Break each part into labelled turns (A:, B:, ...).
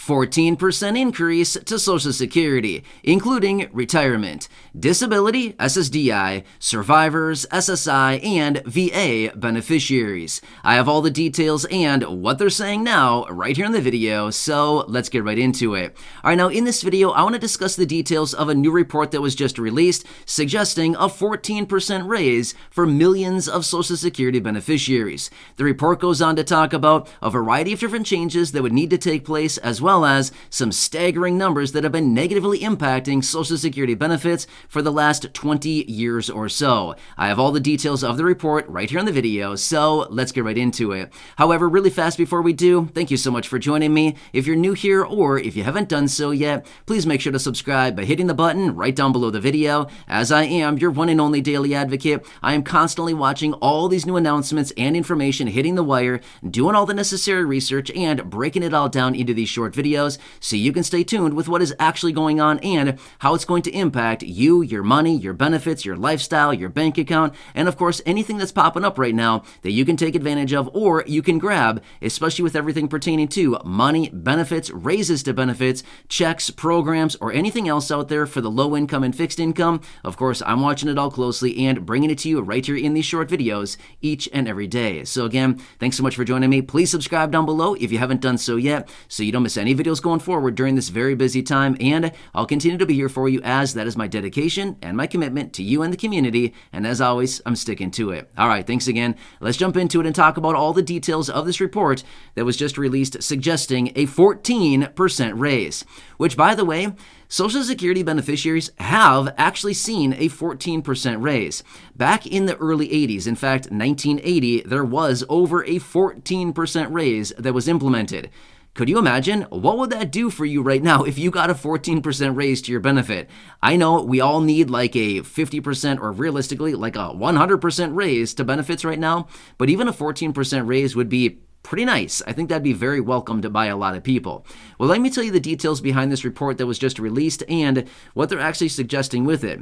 A: 14% increase to Social Security, including retirement, disability, SSDI, survivors, SSI, and VA beneficiaries. I have all the details and what they're saying now right here in the video, so let's get right into it. All right, now in this video, I want to discuss the details of a new report that was just released suggesting a 14% raise for millions of Social Security beneficiaries. The report goes on to talk about a variety of different changes that would need to take place, as well as some staggering numbers that have been negatively impacting Social Security benefits for the last 20 years or so. I have all the details of the report right here in the video, so let's get right into it. However, really fast before we do, thank you so much for joining me. If you're new here or if you haven't done so yet, please make sure to subscribe by hitting the button right down below the video. As I am your one and only daily advocate, I am constantly watching all these new announcements and information hitting the wire, doing all the necessary research, and breaking it all down into these short videos so you can stay tuned with what is actually going on and how it's going to impact you, your money, your benefits, your lifestyle, your bank account, and of course anything that's popping up right now that you can take advantage of or you can grab, especially with everything pertaining to money, benefits, raises to benefits, checks, programs, or anything else out there for the low income and fixed income. Of course, I'm watching it all closely and bringing it to you right here in these short videos each and every day. So again, thanks so much for joining me. Please subscribe down below if you haven't done so yet so you don't miss any videos going forward during this very busy time, and I'll continue to be here for you as that is my dedication and my commitment to you and the community, and as always, I'm sticking to it. All right, thanks again. Let's jump into it and talk about all the details of this report that was just released suggesting a 14% raise, which, by the way, Social Security beneficiaries have actually seen a 14% raise. Back in the early 80s, in fact, 1980, there was over a 14% raise that was implemented. Could you imagine? What would that do for you right now if you got a 14% raise to your benefit? I know we all need like a 50% or realistically like a 100% raise to benefits right now, but even a 14% raise would be pretty nice. I think that'd be very welcomed by a lot of people. Well, let me tell you the details behind this report that was just released and what they're actually suggesting with it.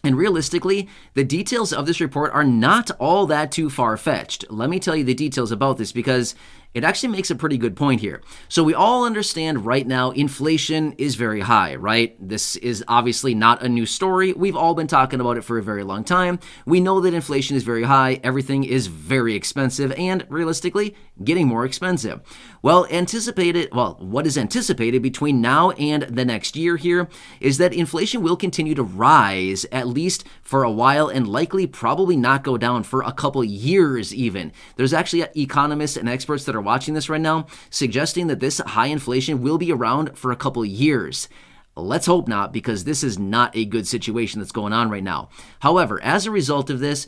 A: And realistically, the details of this report are not all that too far-fetched. Let me tell you the details about this because it actually makes a pretty good point here. So we all understand right now inflation is very high, right? This is obviously not a new story. We've all been talking about it for a very long time. We know that inflation is very high. Everything is very expensive and realistically getting more expensive. Well, what is anticipated between now and the next year here is that inflation will continue to rise at least for a while and likely probably not go down for a couple years even. There's actually economists and experts that are watching this right now suggesting that this high inflation will be around for a couple years. Let's hope not, because this is not a good situation that's going on right now. However, as a result of this,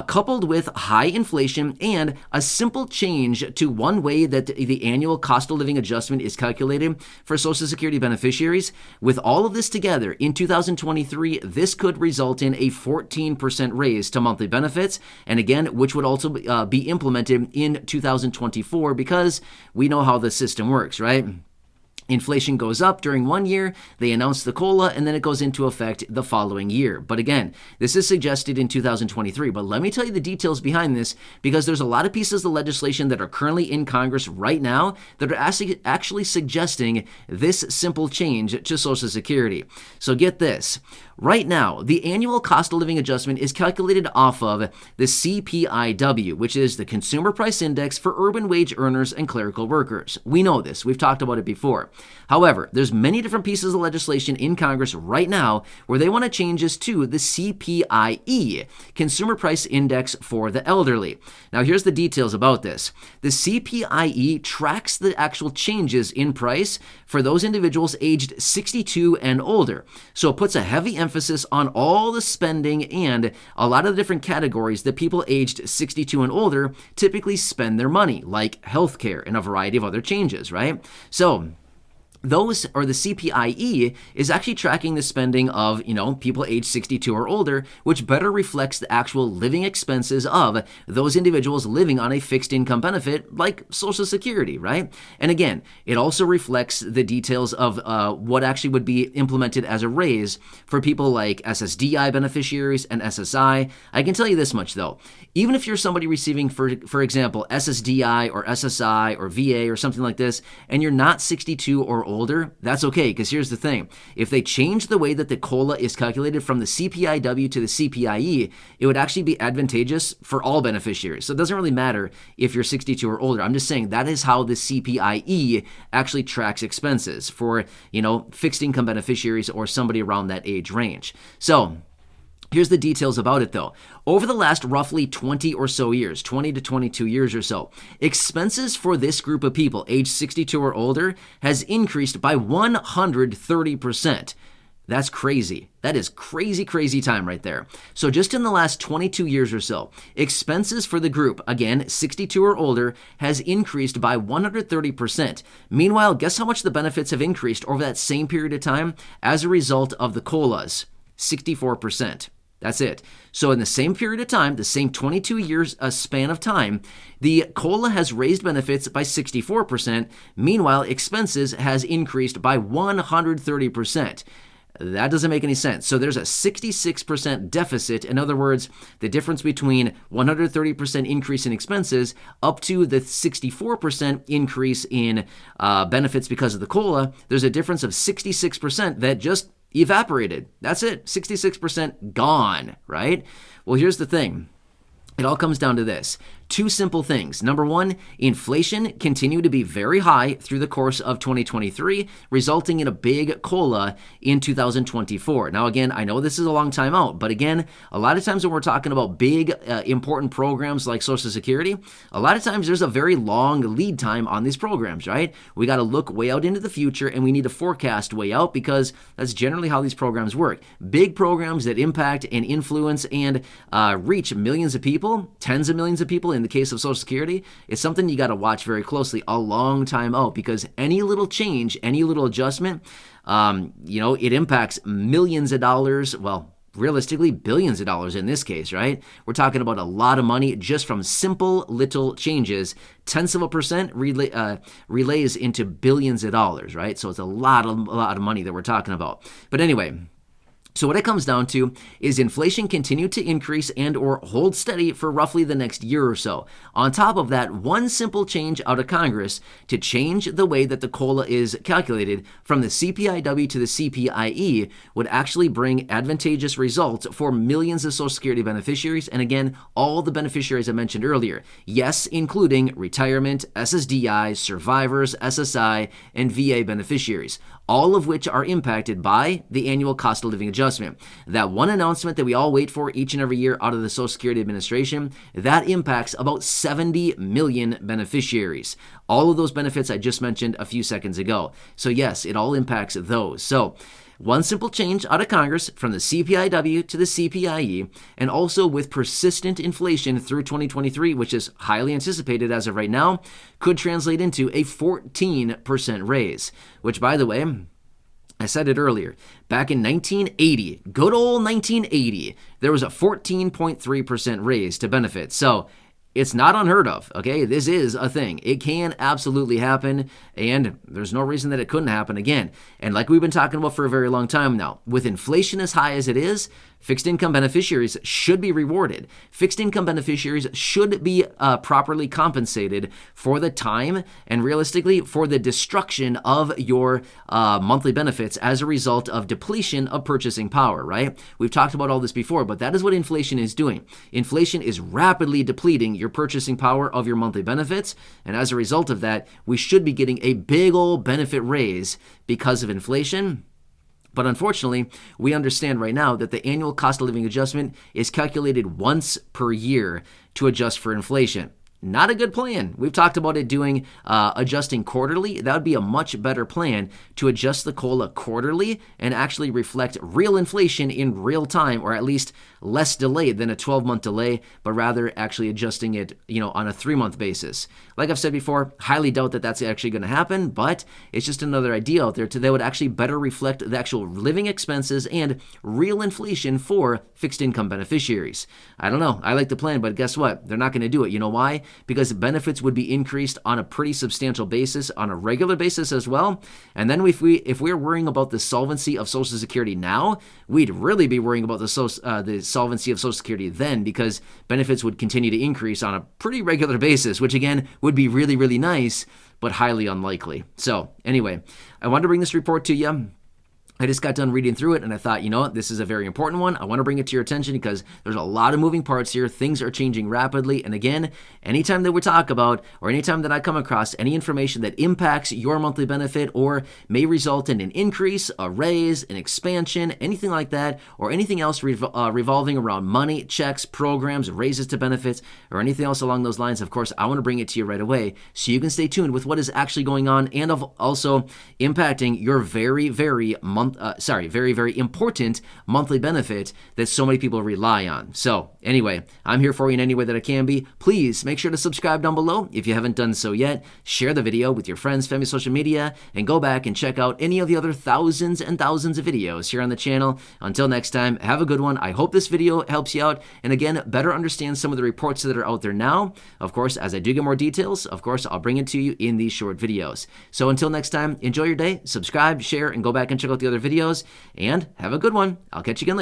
A: coupled with high inflation and a simple change to one way that the annual cost of living adjustment is calculated for Social Security beneficiaries, with all of this together in 2023, this could result in a 14% raise to monthly benefits, and again, which would also be implemented in 2024 because we know how the system works, right? Inflation goes up during one year, they announce the COLA, and then it goes into effect the following year. But again, this is suggested in 2023. But let me tell you the details behind this, because there's a lot of pieces of legislation that are currently in Congress right now that are actually suggesting this simple change to Social Security. So get this. Right now, the annual cost of living adjustment is calculated off of the CPIW, which is the Consumer Price Index for urban wage earners and clerical workers. We know this. We've talked about it before. However, there's many different pieces of legislation in Congress right now where they want to change this to the CPIE, Consumer Price Index for the elderly. Now, here's the details about this. The CPIE tracks the actual changes in price for those individuals aged 62 and older. So it puts a heavy emphasis on all the spending and a lot of the different categories that people aged 62 and older typically spend their money, like healthcare and a variety of other changes, right? So those, or the CPIE, is actually tracking the spending of, people age 62 or older, which better reflects the actual living expenses of those individuals living on a fixed income benefit like Social Security, right? And again, it also reflects the details of what actually would be implemented as a raise for people like SSDI beneficiaries and SSI. I can tell you this much though, even if you're somebody receiving, for example, SSDI or SSI or VA or something like this, and you're not 62 or older, that's okay, because here's the thing. If they change the way that the COLA is calculated from the CPIW to the CPIE, it would actually be advantageous for all beneficiaries. So it doesn't really matter if you're 62 or older. I'm just saying that is how the CPIE actually tracks expenses for, fixed income beneficiaries or somebody around that age range. So here's the details about it though. Over the last roughly 20 or so years, 20 to 22 years or so, expenses for this group of people, age 62 or older, has increased by 130%. That's crazy. That is crazy time right there. So just in the last 22 years or so, expenses for the group, again, 62 or older, has increased by 130%. Meanwhile, guess how much the benefits have increased over that same period of time as a result of the COLAs? 64%. That's it. So in the same period of time, the same 22 years span of time, the COLA has raised benefits by 64%. Meanwhile, expenses has increased by 130%. That doesn't make any sense. So there's a 66% deficit. In other words, the difference between 130% increase in expenses up to the 64% increase in benefits because of the COLA, there's a difference of 66% that just evaporated. That's it. 66% gone, right? Well, here's the thing. It all comes down to this. Two simple things. Number one, inflation continued to be very high through the course of 2023, resulting in a big COLA in 2024. Now, again, I know this is a long time out, but again, a lot of times when we're talking about big, important programs like Social Security, a lot of times there's a very long lead time on these programs, right? We got to look way out into the future and we need to forecast way out because that's generally how these programs work. Big programs that impact and influence and reach millions of people, tens of millions of people in the case of Social Security, it's something you got to watch very closely a long time out because any little change, any little adjustment, it impacts millions of dollars, well, realistically billions of dollars in this case, right? We're talking about a lot of money just from simple little changes. Tenths of a percent relays into billions of dollars, right? So it's a lot of money that we're talking about. But anyway, so what it comes down to is inflation continued to increase and or hold steady for roughly the next year or so. On top of that, one simple change out of Congress to change the way that the COLA is calculated from the CPIW to the CPIE would actually bring advantageous results for millions of Social Security beneficiaries. And again, all the beneficiaries I mentioned earlier. Yes, including retirement, SSDI, survivors, SSI, and VA beneficiaries, all of which are impacted by the annual cost of living adjustment. That one announcement that we all wait for each and every year out of the Social Security Administration, that impacts about 70 million beneficiaries. All of those benefits I just mentioned a few seconds ago. So yes, it all impacts those. So one simple change out of Congress from the CPIW to the CPIE, and also with persistent inflation through 2023, which is highly anticipated as of right now, could translate into a 14% raise, which, by the way, I said it earlier, back in 1980, good old 1980, there was a 14.3% raise to benefits. So it's not unheard of, okay? This is a thing. It can absolutely happen, and there's no reason that it couldn't happen again. And like we've been talking about for a very long time now, with inflation as high as it is, fixed income beneficiaries should be rewarded. Fixed income beneficiaries should be properly compensated for the time and realistically for the destruction of your monthly benefits as a result of depletion of purchasing power, right? We've talked about all this before, but that is what inflation is doing. Inflation is rapidly depleting your purchasing power of your monthly benefits, and as a result of that, we should be getting a big old benefit raise because of inflation. But unfortunately, we understand right now that the annual cost of living adjustment is calculated once per year to adjust for inflation. not a good plan. We've talked about it doing adjusting quarterly. That would be a much better plan to adjust the COLA quarterly and actually reflect real inflation in real time, or at least less delayed than a 12-month delay, but rather actually adjusting it, on a 3-month basis. Like I've said before, highly doubt that that's actually going to happen, but it's just another idea out there that would actually better reflect the actual living expenses and real inflation for fixed income beneficiaries. I don't know. I like the plan, but guess what? They're not going to do it. You know why? Because benefits would be increased on a pretty substantial basis, on a regular basis as well. And then if we're worrying about the solvency of Social Security now, we'd really be worrying about the solvency of Social Security then, because benefits would continue to increase on a pretty regular basis, which again would be really, really nice, but highly unlikely. So anyway, I wanted to bring this report to you. I just got done reading through it and I thought, this is a very important one. I want to bring it to your attention because there's a lot of moving parts here. Things are changing rapidly. And again, anytime that we talk about, or anytime that I come across any information that impacts your monthly benefit or may result in an increase, a raise, an expansion, anything like that, or anything else revolving around money, checks, programs, raises to benefits, or anything else along those lines, of course, I want to bring it to you right away so you can stay tuned with what is actually going on and also impacting your very, very very important monthly benefit that so many people rely on. So anyway, I'm here for you in any way that I can be. Please make sure to subscribe down below if you haven't done so yet. Share the video with your friends, family, social media, and go back and check out any of the other thousands and thousands of videos here on the channel. Until next time, have a good one. I hope this video helps you out and again, better understand some of the reports that are out there now. Of course, as I do get more details, of course, I'll bring it to you in these short videos. So until next time, enjoy your day, subscribe, share, and go back and check out the other videos, and have a good one. I'll catch you again later.